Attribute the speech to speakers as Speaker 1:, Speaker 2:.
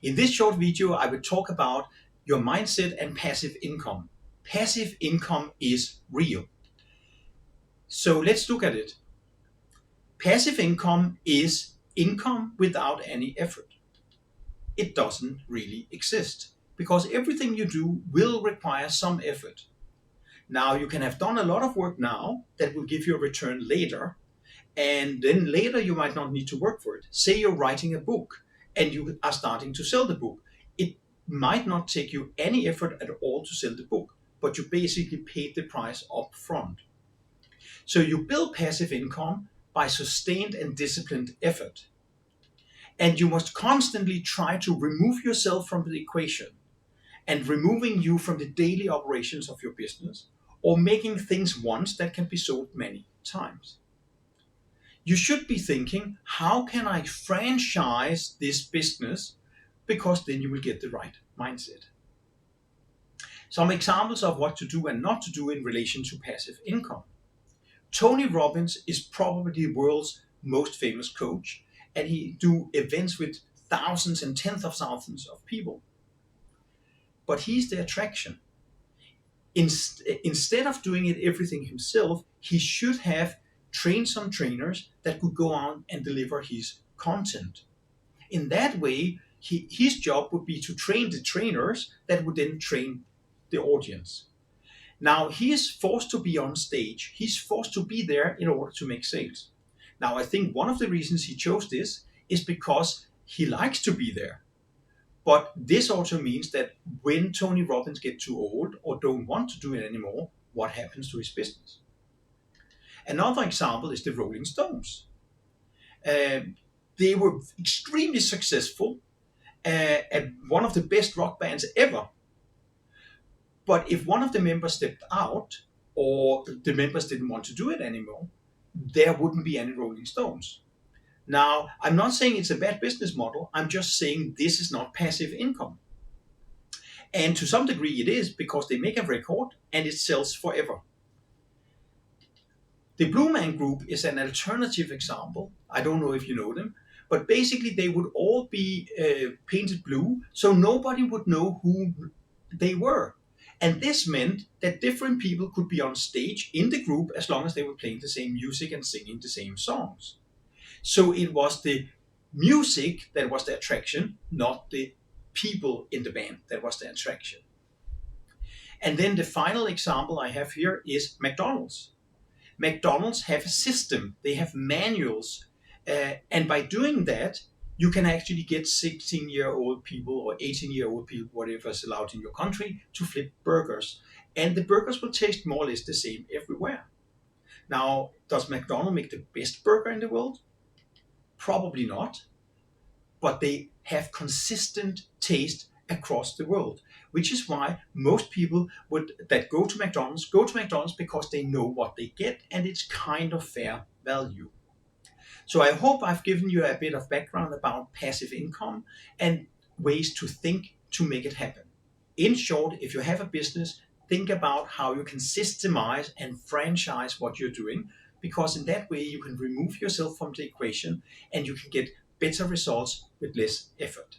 Speaker 1: In this short video, I will talk about your mindset and passive income. Passive income is real. So let's look at it. Passive income is income without any effort. It doesn't really exist because everything you do will require some effort. Now, you can have done a lot of work now that will give you a return later, and then later you might not need to work for it. Say you're writing a book and you are starting to sell the book. It might not take you any effort at all to sell the book, but you basically paid the price up front. So you build passive income by sustained and disciplined effort. And you must constantly try to remove yourself from the equation, and removing you from the daily operations of your business, or making things once that can be sold many times. You should be thinking, how can I franchise this business? Because then you will get the right mindset. Some examples of what to do and not to do in relation to passive income. Tony Robbins is probably the world's most famous coach, and he do events with thousands and tens of thousands of people. But he's the attraction. Instead of doing it everything himself, he should have trained some trainers that could go on and deliver his content. In that way, his job would be to train the trainers that would then train the audience. Now, he is forced to be on stage. He's forced to be there in order to make sales. Now, I think one of the reasons he chose this is because he likes to be there. But this also means that when Tony Robbins gets too old or don't want to do it anymore, what happens to his business? Another example is the Rolling Stones. They were extremely successful and one of the best rock bands ever. But if one of the members stepped out, or the members didn't want to do it anymore, there wouldn't be any Rolling Stones. Now, I'm not saying it's a bad business model. I'm just saying this is not passive income. And to some degree it is, because they make a record and it sells forever. The Blue Man Group is an alternative example. I don't know if you know them, but basically they would all be painted blue, so nobody would know who they were. And this meant that different people could be on stage in the group as long as they were playing the same music and singing the same songs. So it was the music that was the attraction, not the people in the band that was the attraction. And then the final example I have here is McDonald's. McDonald's have a system, they have manuals, and by doing that, you can actually get 16-year-old people or 18-year-old people, whatever is allowed in your country, to flip burgers. And the burgers will taste more or less the same everywhere. Now, does McDonald's make the best burger in the world? Probably not. But they have consistent taste across the world, which is why most people that go to McDonald's because they know what they get, and it's kind of fair value. So I hope I've given you a bit of background about passive income and ways to think to make it happen. In short, if you have a business, think about how you can systemize and franchise what you're doing, because in that way you can remove yourself from the equation and you can get better results with less effort.